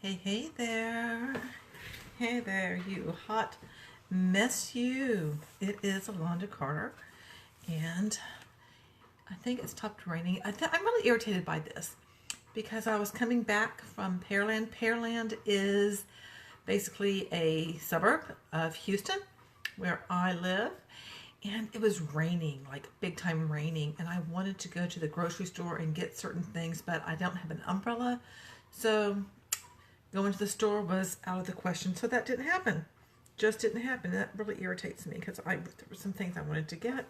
Hey there. Hey there, you hot mess you. It is Alonda Carter, and I think it stopped raining. I'm really irritated by this because I was coming back from Pearland. Pearland is basically a suburb of Houston where I live, and it was raining, like big time raining, and I wanted to go to the grocery store and get certain things, but I don't have an umbrella, so going to the store was out of the question, so that didn't happen. Just didn't happen. That really irritates me because there were some things I wanted to get,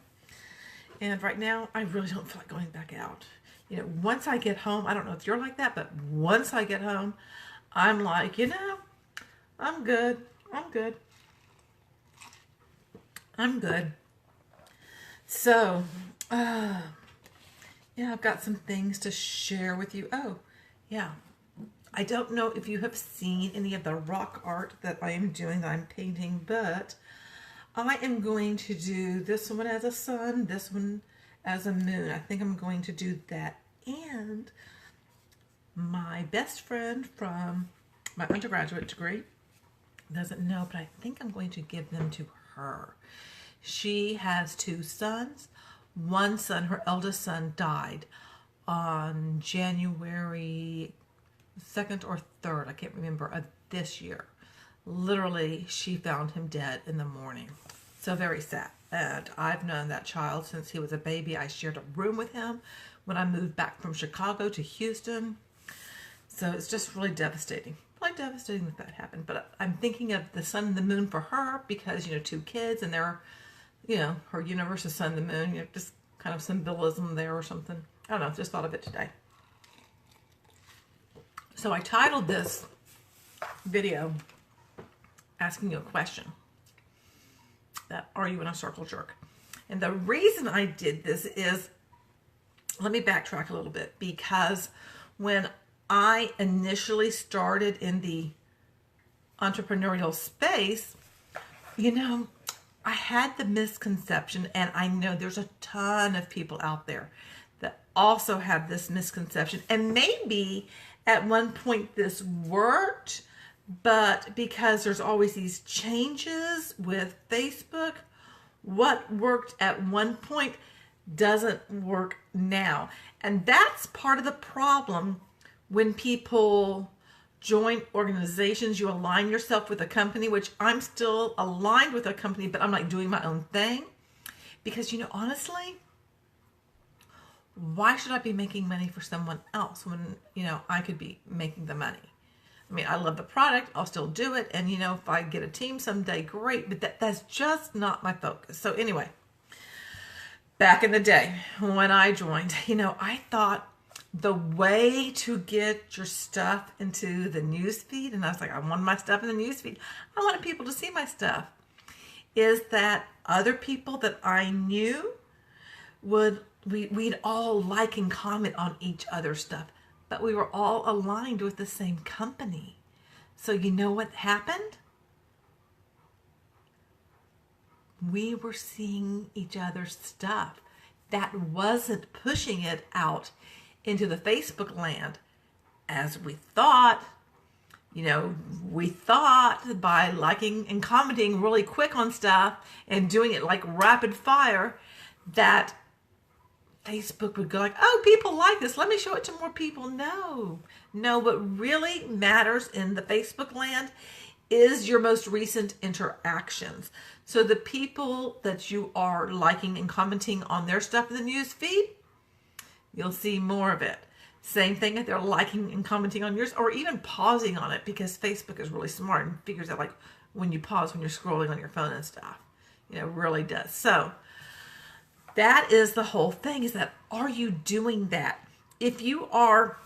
and right now I really don't feel like going back out. Once I get home, I don't know if you're like that, but once I get home, I'm like, I'm good. I'm good. I'm good. So, yeah, I've got some things to share with you. Oh, yeah. I don't know if you have seen any of the rock art that I am doing, that I'm painting, but I am going to do this one as a sun, this one as a moon. I think I'm going to do that. And my best friend from my undergraduate degree doesn't know, but I think I'm going to give them to her. She has two sons. One son, her eldest son, died on January 2nd or 3rd, I can't remember, of this year. Literally, she found him dead in the morning. So very sad. And I've known that child since he was a baby. I shared a room with him when I moved back from Chicago to Houston. So it's just really devastating. Really devastating that happened. But I'm thinking of the sun and the moon for her because, two kids and they're, her universe is sun and the moon. Just kind of symbolism there or something. I don't know. Just thought of it today. So I titled this video asking you a question. Are you in a circle jerk? And the reason I did this is, let me backtrack a little bit, because when I initially started in the entrepreneurial space, I had the misconception, and I know there's a ton of people out there that also have this misconception, and maybe at one point this worked, but because there's always these changes with Facebook, what worked at one point doesn't work now. And that's part of the problem when people join organizations. You align yourself with a company, which I'm still aligned with a company, but I'm like doing my own thing. Because, honestly, why should I be making money for someone else when, I could be making the money? I mean, I love the product. I'll still do it. And, if I get a team someday, great. But that's just not my focus. So anyway, back in the day when I joined, I thought the way to get your stuff into the news feed, and I was like, I want my stuff in the news feed. I wanted people to see my stuff, is that other people that I knew we'd all like and comment on each other's stuff, but we were all aligned with the same company. So you know what happened? We were seeing each other's stuff. That wasn't pushing it out into the Facebook land as we thought. We thought by liking and commenting really quick on stuff and doing it like rapid fire that Facebook would go like, oh, people like this, let me show it to more people. No, what really matters in the Facebook land is your most recent interactions. So the people that you are liking and commenting on their stuff in the news feed, you'll see more of it. Same thing if they're liking and commenting on yours, or even pausing on it, because Facebook is really smart and figures out like when you pause when you're scrolling on your phone and stuff. Really does. So that is the whole thing, is that, are you doing that? If you are,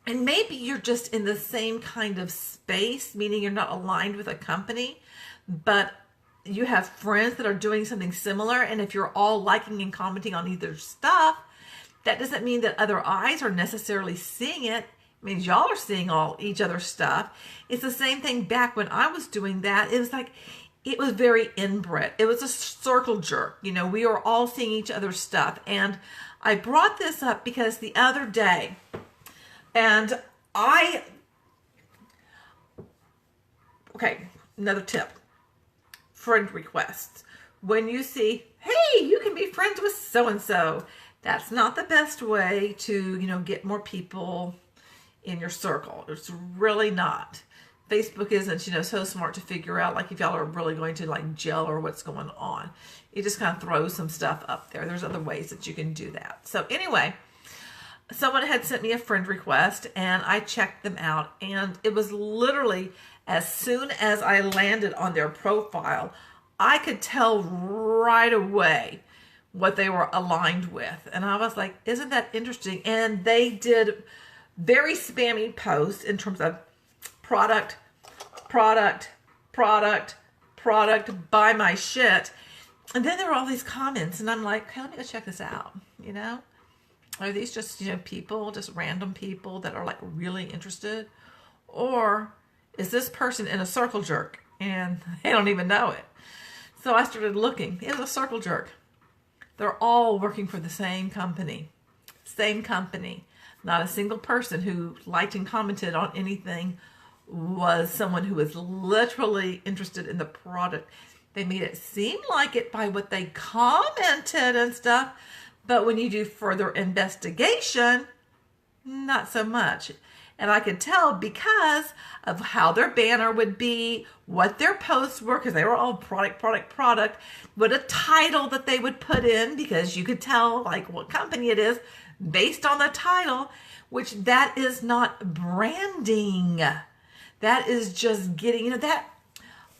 and maybe you're just in the same kind of space, meaning you're not aligned with a company, but you have friends that are doing something similar, and if you're all liking and commenting on either stuff, that doesn't mean that other eyes are necessarily seeing it. It means y'all are seeing all each other's stuff. It's the same thing back when I was doing that. It was very inbred. It was a circle jerk. We were all seeing each other's stuff. And I brought this up because the other day, and I okay, another tip. Friend requests. When you see, hey, you can be friends with so-and-so, that's not the best way to, get more people in your circle. It's really not. Facebook isn't, so smart to figure out, like, if y'all are really going to, like, gel or what's going on. It just kind of throws some stuff up there. There's other ways that you can do that. So anyway, someone had sent me a friend request, and I checked them out, and it was literally as soon as I landed on their profile, I could tell right away what they were aligned with. And I was like, isn't that interesting? And they did very spammy posts in terms of product, buy my shit. And then there were all these comments, and I'm like, hey, let me go check this out, Are these just, people, just random people that are, like, really interested? Or is this person in a circle jerk and they don't even know it? So I started looking. It was a circle jerk. They're all working for the same company. Same company. Not a single person who liked and commented on anything was someone who was literally interested in the product. They made it seem like it by what they commented and stuff, but when you do further investigation, not so much. And I could tell because of how their banner would be, what their posts were, because they were all product, what a title that they would put in, because you could tell, like, what company it is based on the title, which that is not branding. That is just getting, that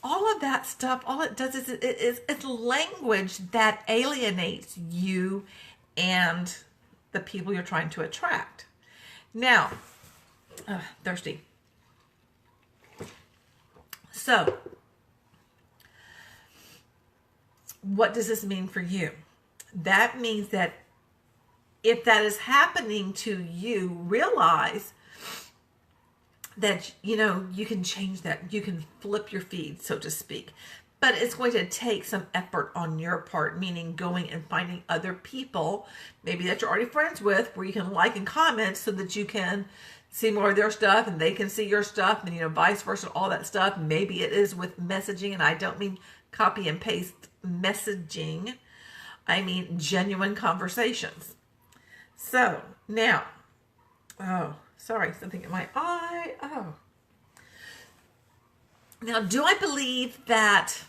all of that stuff, all it does is it's language that alienates you and the people you're trying to attract. Now, thirsty. So, what does this mean for you? That means that if that is happening to you, realize that, you can change that. You can flip your feed, so to speak. But it's going to take some effort on your part, meaning going and finding other people, maybe that you're already friends with, where you can like and comment so that you can see more of their stuff and they can see your stuff, and, vice versa, all that stuff. Maybe it is with messaging, and I don't mean copy and paste messaging. I mean genuine conversations. So now, sorry, something in my eye. Now, do I believe that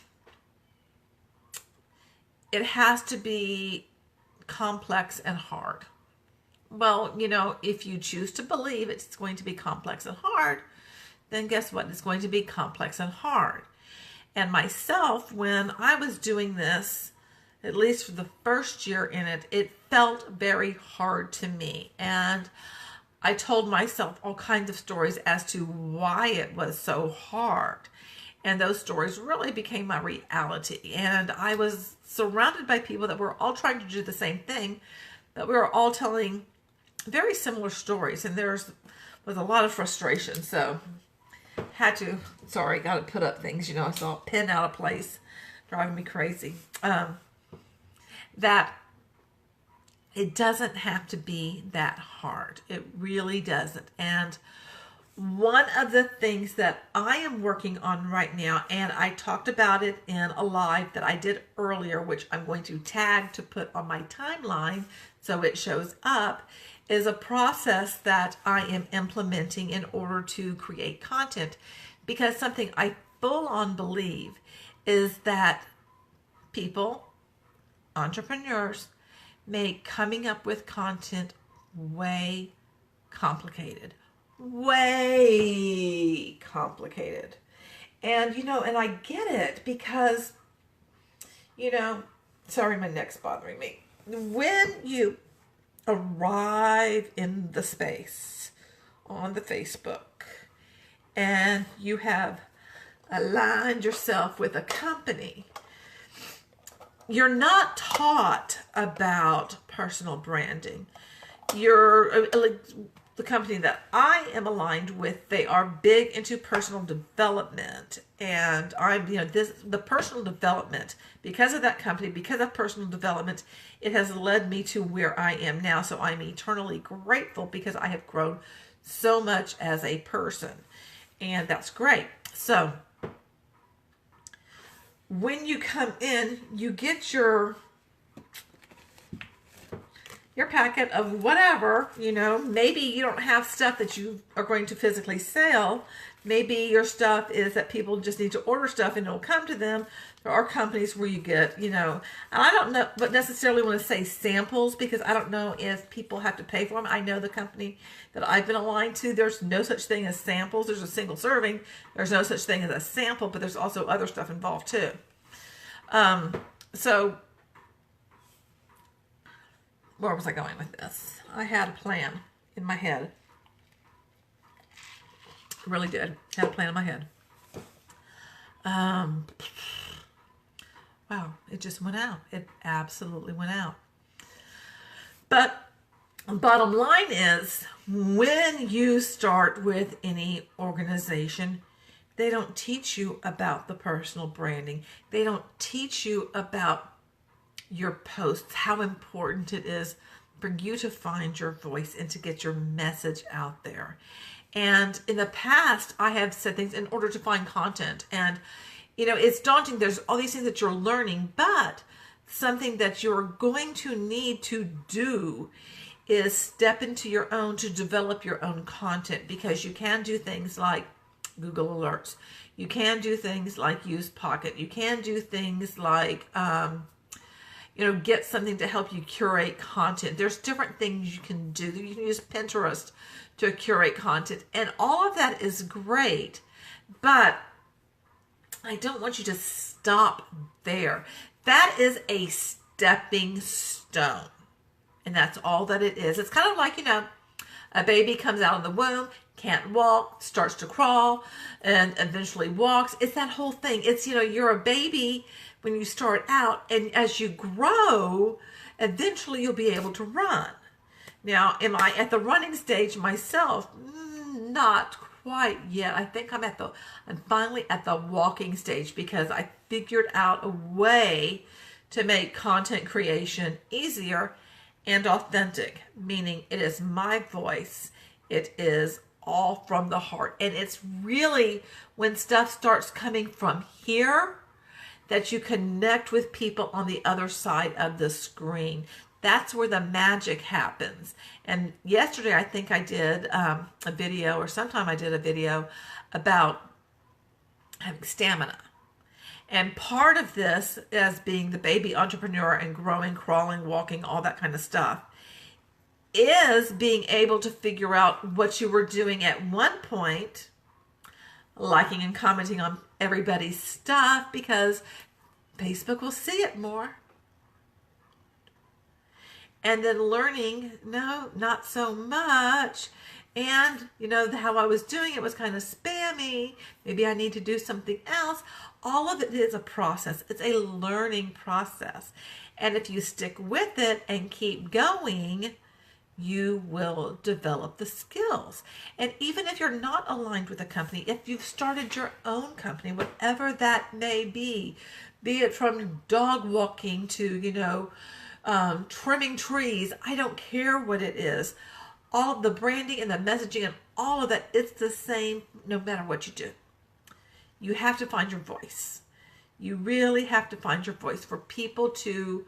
it has to be complex and hard? Well, if you choose to believe it's going to be complex and hard, then guess what? It's going to be complex and hard. And myself, when I was doing this, at least for the first year in it, it felt very hard to me. And I told myself all kinds of stories as to why it was so hard. And those stories really became my reality. And I was surrounded by people that were all trying to do the same thing, that we were all telling very similar stories. And there was a lot of frustration. So got to put up things, I saw a pin out of place, driving me crazy. That it doesn't have to be that hard. It really doesn't. And one of the things that I am working on right now, and I talked about it in a live that I did earlier, which I'm going to tag to put on my timeline so it shows up, is a process that I am implementing in order to create content. Because something I full on believe is that people, entrepreneurs, make coming up with content way complicated. Way complicated. And, and I get it because, sorry, my neck's bothering me. When you arrive in the space on the Facebook and you have aligned yourself with a company, you're not taught about personal branding. The company that I am aligned with, they are big into personal development. And I'm, the personal development, because of that company, because of personal development, it has led me to where I am now. So I'm eternally grateful because I have grown so much as a person. And that's great. So when you come in, you get your packet of whatever, maybe you don't have stuff that you are going to physically sell. Maybe your stuff is that people just need to order stuff and it'll come to them. There are companies where you get, and I don't know, but necessarily want to say samples because I don't know if people have to pay for them. I know the company that I've been aligned to, there's no such thing as samples. There's a single serving. There's no such thing as a sample, but there's also other stuff involved too. So where was I going with this? I had a plan in my head. I really did. Had a plan in my head. Wow, it just went out. It absolutely went out. But bottom line is, when you start with any organization, they don't teach you about the personal branding. They don't teach you about your posts, how important it is for you to find your voice and to get your message out there. And in the past, I have said things in order to find content. And, it's daunting. There's all these things that you're learning, but something that you're going to need to do is step into your own, to develop your own content, because you can do things like Google Alerts. You can do things like use Pocket. You can do things like, get something to help you curate content. There's different things you can do. You can use Pinterest to curate content. And all of that is great. But I don't want you to stop there. That is a stepping stone. And that's all that it is. It's kind of like, a baby comes out of the womb, can't walk, starts to crawl, and eventually walks. It's that whole thing. It's, you're a baby when you start out, and as you grow, eventually you'll be able to run. Now, am I at the running stage myself? Not quite yet. I think I'm finally at the walking stage, because I figured out a way to make content creation easier and authentic, meaning it is my voice. It is all from the heart. And it's really when stuff starts coming from here that you connect with people on the other side of the screen. That's where the magic happens. And yesterday, I think I did a video, or sometime I did a video about having stamina. And part of this, as being the baby entrepreneur and growing, crawling, walking, all that kind of stuff, is being able to figure out what you were doing at one point, liking and commenting on everybody's stuff, because Facebook will see it more. And then learning, no, not so much. And, how I was doing it was kind of spammy. Maybe I need to do something else. All of it is a process. It's a learning process. And if you stick with it and keep going, you will develop the skills. And even if you're not aligned with a company, if you've started your own company, whatever that may be it from dog walking to, trimming trees, I don't care what it is. All of the branding and the messaging and all of that, it's the same no matter what you do. You have to find your voice. You really have to find your voice for people to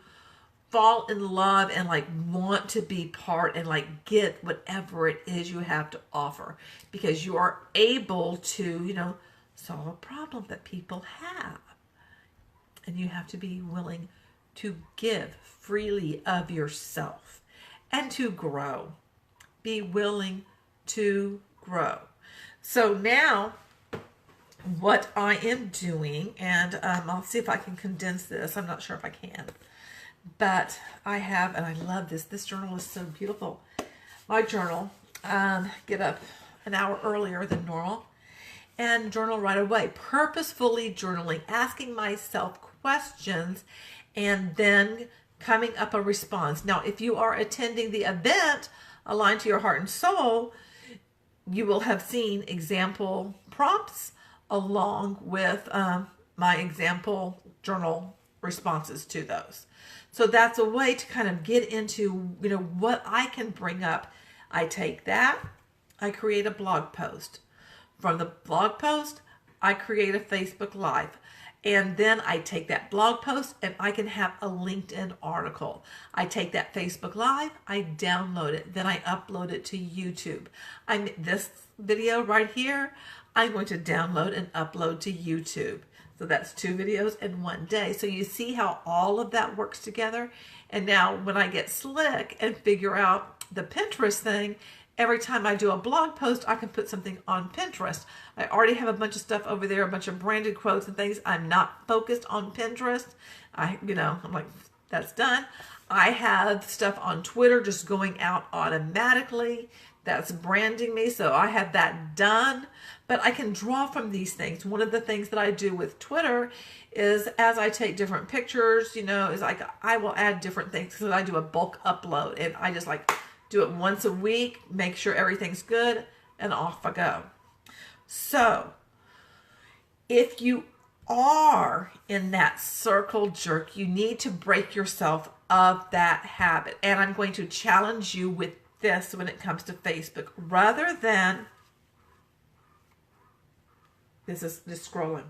fall in love and want to be part and get whatever it is you have to offer, because you are able to, solve a problem that people have. And you have to be willing to give freely of yourself and to grow. Be willing to grow. So now what I am doing, and I'll see if I can condense this. I'm not sure if I can. But I have, and I love this. This journal is so beautiful. My journal, get up an hour earlier than normal and journal right away. Purposefully journaling, asking myself questions, and then coming up a response. Now, if you are attending the event aligned to your heart and soul, you will have seen example prompts along with my example journal responses to those. So that's a way to kind of get into, what I can bring up. I take that, I create a blog post. From the blog post, I create a Facebook Live. And then I take that blog post and I can have a LinkedIn article. I take that Facebook Live, I download it, then I upload it to YouTube. This video right here, I'm going to download and upload to YouTube. So that's 2 videos in one day. So you see how all of that works together? And now when I get slick and figure out the Pinterest thing, every time I do a blog post, I can put something on Pinterest. I already have a bunch of stuff over there, a bunch of branded quotes and things. I'm not focused on Pinterest. I'm like, that's done. I have stuff on Twitter just going out automatically. That's branding me, so I have that done. But I can draw from these things. One of the things that I do with Twitter is as I take different pictures, is like I will add different things because I do a bulk upload and I just like do it once a week, make sure everything's good, and off I go. So, if you are in that circle jerk, you need to break yourself of that habit. And I'm going to challenge you with this when it comes to Facebook. Rather than, this is just scrolling,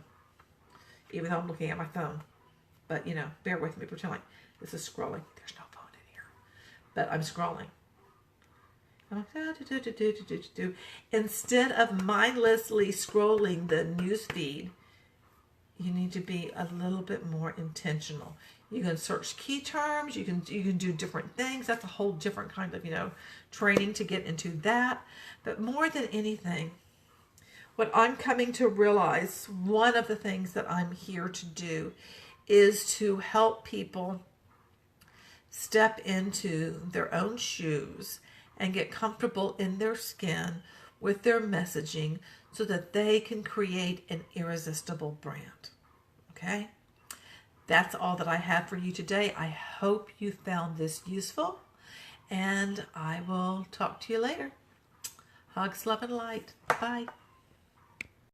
even though I'm looking at my phone. But, bear with me, pretend like this is scrolling. There's no phone in here. But I'm scrolling. Instead of mindlessly scrolling the news feed, you need to be a little bit more intentional. You can search key terms, you can do different things. That's a whole different kind of, training to get into that. But more than anything, what I'm coming to realize, one of the things that I'm here to do is to help people step into their own shoes and get comfortable in their skin with their messaging so that they can create an irresistible brand. Okay? That's all that I have for you today. I hope you found this useful, and I will talk to you later. Hugs, love, and light. Bye.